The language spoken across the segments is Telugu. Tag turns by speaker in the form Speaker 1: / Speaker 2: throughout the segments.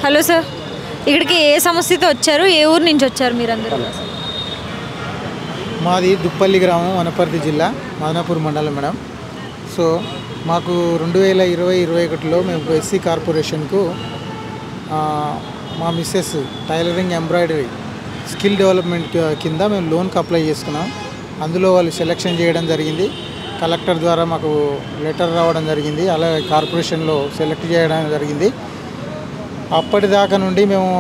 Speaker 1: హలో సార్, ఇక్కడికి ఏ సమస్యతో వచ్చారు? ఏ ఊరు నుంచి వచ్చారు మీరందరూ?
Speaker 2: మాది దుప్పల్లి గ్రామం, వనపర్తి జిల్లా, మదనపూర్ మండలం మేడం. సో మాకు 2020-21లో మేము ఎస్సీ కార్పొరేషన్కు మా Mrs tailoring embroidery skill development కింద మేము లోన్కి అప్లై చేసుకున్నాం. అందులో వాళ్ళు సెలెక్షన్ చేయడం జరిగింది. కలెక్టర్ ద్వారా మాకు లెటర్ రావడం జరిగింది. అలాగే కార్పొరేషన్లో సెలెక్ట్ చేయడం జరిగింది. అప్పటిదాకా నుండి మేము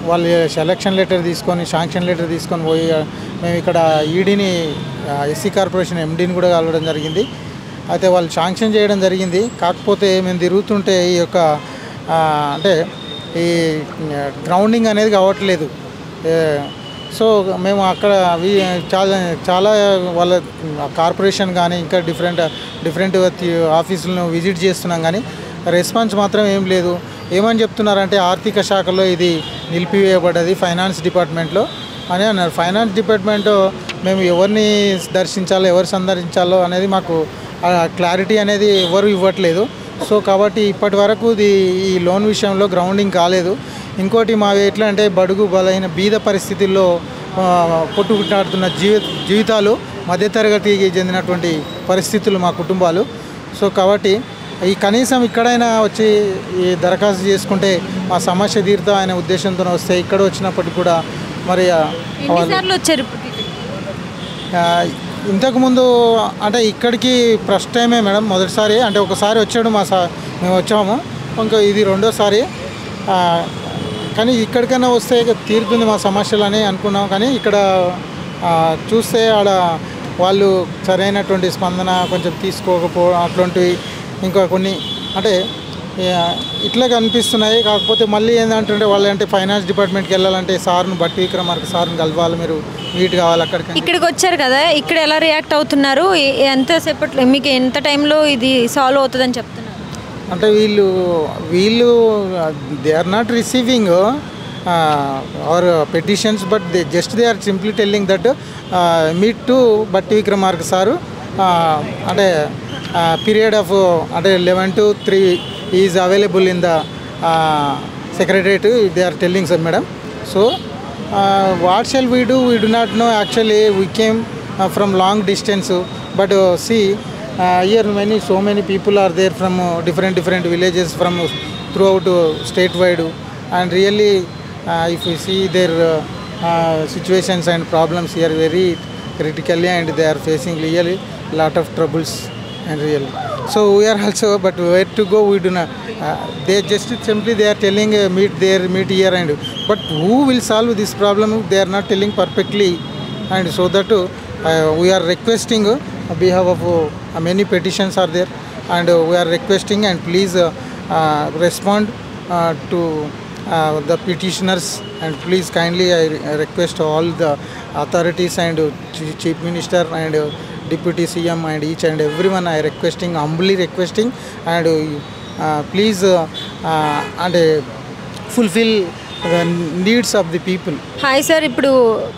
Speaker 2: వాళ్ళు సెలక్షన్ లెటర్ తీసుకొని, శాంక్షన్ లెటర్ తీసుకొని పోయి మేము ఇక్కడ ఈడీని, ఎస్సీ కార్పొరేషన్ ఎండీని కూడా కలవడం జరిగింది. అయితే వాళ్ళు శాంక్షన్ చేయడం జరిగింది. కాకపోతే మేము తిరుగుతుంటే ఈ యొక్క అంటే ఈ గ్రౌండింగ్ అనేది కావట్లేదు. సో మేము అక్కడ చాలా వాళ్ళ కార్పొరేషన్ కానీ ఇంకా డిఫరెంట్ ఆఫీసులను విజిట్ చేస్తున్నాం, కానీ రెస్పాన్స్ మాత్రం ఏం లేదు. ఏమని చెప్తున్నారంటే ఆర్థిక శాఖలో ఇది నిలిపివేయబడ్డది, ఫైనాన్స్ డిపార్ట్మెంట్లో అని అన్నారు. ఫైనాన్స్ డిపార్ట్మెంట్ మేము ఎవరిని దర్శించాలో, ఎవరు సందర్శించాలో అనేది మాకు క్లారిటీ అనేది ఎవరు ఇవ్వట్లేదు. సో కాబట్టి ఇప్పటి వరకు ఈ లోన్ విషయంలో గ్రౌండింగ్ కాలేదు. ఇంకోటి మావి ఎట్లా అంటే బడుగు బలైన బీద పరిస్థితుల్లో కొట్టుకుట్లాడుతున్న జీవితాలు, మధ్యతరగతికి చెందినటువంటి పరిస్థితులు మా కుటుంబాలు. సో కాబట్టి ఈ కనీసం ఇక్కడైనా వచ్చి ఈ దరఖాస్తు చేసుకుంటే మా సమస్య తీరుతా అనే ఉద్దేశంతో వస్తే ఇక్కడ వచ్చినప్పటికి కూడా మరి
Speaker 1: వచ్చారు.
Speaker 2: ఇంతకుముందు అంటే ఇక్కడికి ఫస్ట్ టైమే మేడం, మొదటిసారి. అంటే ఒకసారి వచ్చాడు మేము వచ్చాము, ఇంకా ఇది రెండోసారి. కానీ ఇక్కడికైనా వస్తే తీరుతుంది మా సమస్యలు అని అనుకున్నాం. కానీ ఇక్కడ చూస్తే ఆడ వాళ్ళు సరైనటువంటి స్పందన కొంచెం తీసుకోకపోవడం అట్లాంటివి ఇంకా కొన్ని అంటే ఇట్లా కనిపిస్తున్నాయి. కాకపోతే మళ్ళీ ఏంటంటే వాళ్ళు అంటే ఫైనాన్స్ డిపార్ట్మెంట్కి వెళ్ళాలంటే సార్ను బట్టి విక్రమార్క సార్ని కలవాలి, మీరు మీట్ కావాలి. ఇక్కడికి
Speaker 1: వచ్చారు కదా, ఇక్కడ ఎలా రియాక్ట్ అవుతున్నారు? ఎంతసేపట్లో మీకు ఎంత టైంలో ఇది సాల్వ్ అవుతుందని చెప్తున్నారు?
Speaker 2: అంటే వీళ్ళు they are not receiving our petitions, but they are simply telling that meet to Bhatti Vikramarka sir అంటే పీరియడ్ ఆఫ్ అంటే 11 to 3 is available in the secretariat, they are telling sir madam. So what shall we do not know. Actually we came from long distance, but see here so many people are there from different villages from throughout state wide, and really if you see their situations and problems here very critically, and they are facing really lot of troubles and really. So we are also, but where to go we do not. They just simply they are telling meet there, meet here, and but who will solve this problem? They are not telling perfectly, and so that we are requesting on behalf of many petitions are there, and we are requesting, and please respond to the petitioners, and please kindly I request all the authorities and Chief Minister and Deputy CM and each and everyone I requesting, humbly requesting, and please and fulfill the needs of the people.
Speaker 1: Hi sir, ఇప్పుడు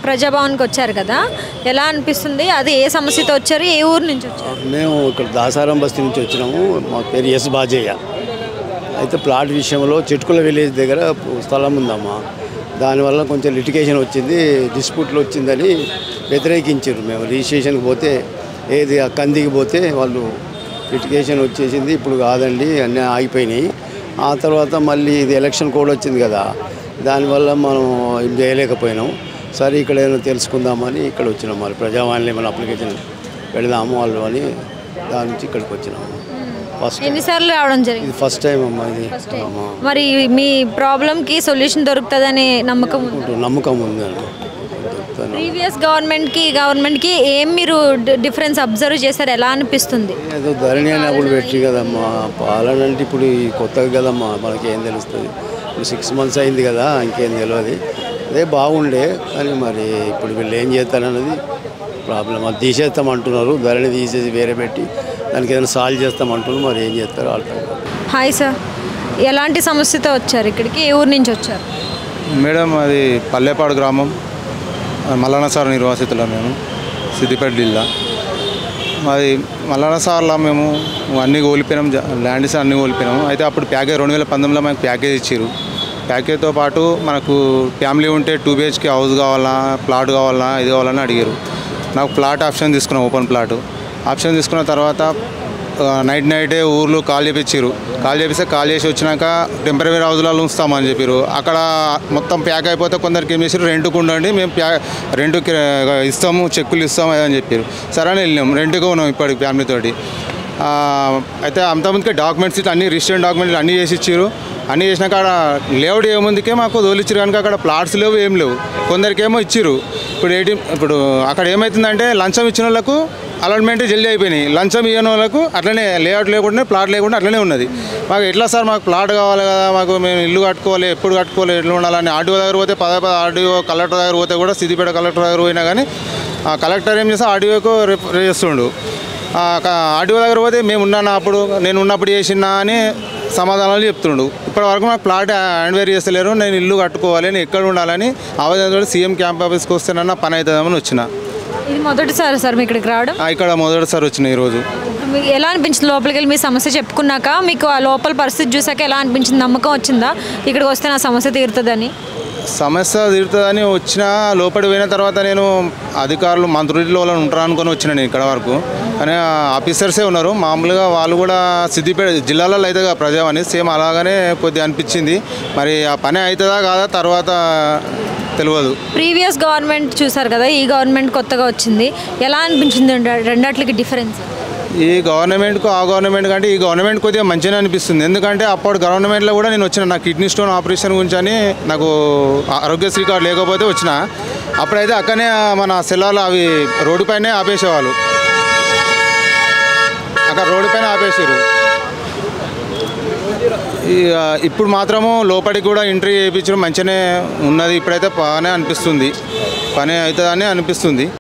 Speaker 1: ప్రజాభవన్కి వచ్చారు కదా, ఎలా అనిపిస్తుంది? అది ఏ సమస్యతో వచ్చారు? ఏ ఊరు నుంచి వచ్చారు?
Speaker 3: మేము ఇక్కడ దాసారం బస్తీ నుంచి వచ్చినాము. మా పేరు ఎస్ బాజయ్య. అయితే ప్లాట్ విషయంలో చెట్టుకుల విలేజ్ దగ్గర స్థలం ఉందమ్మా, దానివల్ల కొంచెం లిటిగేషన్ వచ్చింది, డిస్ప్యూట్లు వచ్చిందని వ్యతిరేకించారు. మేము రిజిస్ట్రేషన్కి పోతే ఏది కందికి పోతే వాళ్ళు లిటిగేషన్ వచ్చేసింది, ఇప్పుడు కాదండి అన్నీ ఆగిపోయినాయి. ఆ తర్వాత మళ్ళీ ఇది ఎలక్షన్ కోడ్ వచ్చింది కదా, దానివల్ల మనం ఏం చేయలేకపోయినాం. సరే ఇక్కడ ఏమైనా తెలుసుకుందామని ఇక్కడ వచ్చినాం. మరి ప్రజావాణిలో ఏమైనా అప్లికేషన్ పెడదాము వాళ్ళు అని దాని నుంచి ఇక్కడికి వచ్చినాము.
Speaker 1: ఎన్నిసార్లు రావడం జరిగింది?
Speaker 3: ఫస్ట్ టైం అమ్మా ఇది.
Speaker 1: మరి మీ ప్రాబ్లంకి సొల్యూషన్ దొరుకుతుందని నమ్మకం
Speaker 3: ఉంది అండి.
Speaker 1: ప్రీవియస్ గవర్నమెంట్కి ఏం మీరు డిఫరెన్స్ అబ్జర్వ్ చేశారు? ఎలా అనిపిస్తుంది?
Speaker 3: ఏదో ధరణి అని అప్పుడు పెట్టి కదమ్మా, పాలన అంటే ఇప్పుడు కొత్తగా కదమ్మా, మనకి ఏం తెలుస్తుంది? ఇప్పుడు 6 months అయింది కదా, ఇంకేం తెలియదు. అదే బాగుండే, కానీ మరి ఇప్పుడు వీళ్ళు ఏం చేస్తారన్నది ప్రాబ్లం. అది తీసేస్తామంటున్నారు, ధరణి తీసేసి వేరే పెట్టి దానికి ఏదైనా సాల్వ్ చేస్తామంటున్నారు, మరి ఏం చేస్తారో అర్థం కాదు.
Speaker 1: హాయ్ సార్, ఎలాంటి సమస్యతో వచ్చారు ఇక్కడికి? ఏ ఊరు నుంచి వచ్చారు?
Speaker 4: మేడం అది పల్లెపాడు గ్రామం, మల్లన్న సార్ నిర్వాసితులం మేము, సిద్దిపేట జిల్లా. మాది మల్లన్న సార్లో మేము అన్నీ కోల్పోయినాం, ల్యాండ్స్ అన్నీ కోల్పోయినాము. అయితే అప్పుడు ప్యాకేజ్ 2019లో మాకు ప్యాకేజ్ ఇచ్చారు. ప్యాకేజ్తో పాటు మనకు ఫ్యామిలీ ఉంటే 2 BHK హౌస్ కావాలా, ప్లాట్ కావాలా, ఇది కావాలని అడిగారు. నాకు ప్లాట్ ఆప్షన్ తీసుకున్నాను, ఓపెన్ ప్లాట్ ఆప్షన్ తీసుకున్న తర్వాత నైటే ఊర్లో కాల్ చేపించారు. కాల్ చేసి వచ్చినాక టెంపరీ హౌస్లలో ఉంచుతామని చెప్పారు. అక్కడ మొత్తం ప్యాక్ అయిపోతే కొందరికి ఏం చేసారు, రెంట్కు ఉండండి, మేము రెంట్కి ఇస్తాము, చెక్కులు ఇస్తాము అని చెప్పారు. సరే అని వెళ్ళాం, రెంట్గా ఉన్నాం ఇప్పటికి ఫ్యామిలీతోటి. అయితే అంతకుముందుకే డాక్యుమెంట్స్ ఇట్లా అన్ని రిజిస్టర్డ్ డాక్యుమెంట్లు అన్నీ చేసి ఇచ్చారు. అన్నీ చేసినాక అక్కడ లేఅవుట్ ఏముందుకే మాకు తోలిచ్చారు కనుక అక్కడ ప్లాట్స్ లేవు, ఏం లేవు. కొందరికేమో ఇచ్చారు. ఇప్పుడు అక్కడ ఏమవుతుందంటే లంచం ఇచ్చిన వాళ్ళకు అలాట్మెంట్ జల్దీ అయిపోయినాయి, లంచం ఇవ్వని వాళ్ళకు అట్లనే లేఅవుట్ లేకుండా, ప్లాట్ లేకుండా అట్లనే ఉన్నది. మాకు ఎట్లా సార్, మాకు ప్లాట్ కావాలి కదా, మాకు మేము ఇల్లు కట్టుకోవాలి, ఎప్పుడు కట్టుకోవాలి, ఎట్లా ఉండాలని ఆర్డీఓ దగ్గర పోతే ఆర్డీఓ కలెక్టర్ దగ్గర పోతే కూడా సిద్దిపేట కలెక్టర్ దగ్గర పోయినా కానీ కలెక్టర్ ఏం చేస్తే ఆర్డీఓకు రిఫర్ చేస్తుండు. ఆర్డీఓ దగ్గర పోతే మేము ఉన్నాను, నేను ఉన్నప్పుడు చేసినా అని సమాధానాలు చెప్తుండు. ఇప్పటి వరకు నాకు ప్లాట్ హ్యాండ్ వేర్ చేస్తలేరు, నేను ఇల్లు కట్టుకోవాలి, నేను ఎక్కడ ఉండాలని ఆవేదన సీఎం క్యాంప్ ఆఫీస్కి వస్తేనన్నా పని అవుతుందామని వచ్చిన.
Speaker 1: ఇది మొదటిసారి సార్ మీ ఇక్కడికి రావడం?
Speaker 4: ఇక్కడ మొదటిసారి వచ్చిన ఈరోజు.
Speaker 1: మీకు ఎలా అనిపించింది లోపలికి వెళ్ళి మీ సమస్య చెప్పుకున్నాక? మీకు ఆ లోపల పరిస్థితి చూసాక ఎలా అనిపించింది? నమ్మకం వచ్చిందా ఇక్కడికి వస్తే నా సమస్య తీరుతుందని?
Speaker 4: సమస్య తీరుతుందని వచ్చిన లోపలికి పోయిన తర్వాత నేను అధికారులు మంత్రులు వాళ్ళు ఉంటారు అనుకొని వచ్చిన నేను ఇక్కడ వరకు. కానీ ఆఫీసర్సే ఉన్నారు మామూలుగా, వాళ్ళు కూడా సిద్దిపేట జిల్లాలలో అయితే ప్రజావాణి సేమ్ అలాగనే కొద్దిగా అనిపించింది. మరి ఆ పని అవుతుందా కాదా తర్వాత తెలియదు.
Speaker 1: ప్రీవియస్ గవర్నమెంట్ చూసారు కదా, ఈ గవర్నమెంట్ కొత్తగా వచ్చింది, ఎలా అనిపించింది రెండాట్లకి డిఫరెన్స్?
Speaker 4: ఈ గవర్నమెంట్కు ఆ గవర్నమెంట్ కంటే ఈ గవర్నమెంట్ కొద్దిగా మంచిగా అనిపిస్తుంది. ఎందుకంటే అప్పుడు గవర్నమెంట్లో కూడా నేను వచ్చిన, నా కిడ్నీ స్టోన్ ఆపరేషన్ గురించి అని నాకు ఆరోగ్యశ్రీ కార్డు లేకపోతే వచ్చిన. అప్పుడైతే అక్కడనే మన సెల్లార్లు అవి రోడ్డు పైనే ఆపేసేవాళ్ళు, అక్కడ రోడ్డు పైన ఆపేసారు. ఇప్పుడు మాత్రము లోపలికి కూడా ఎంట్రీ చేయించడం మంచిగానే ఉన్నది. ఇప్పుడైతే పని అనిపిస్తుంది, పని అవుతుందని అనిపిస్తుంది.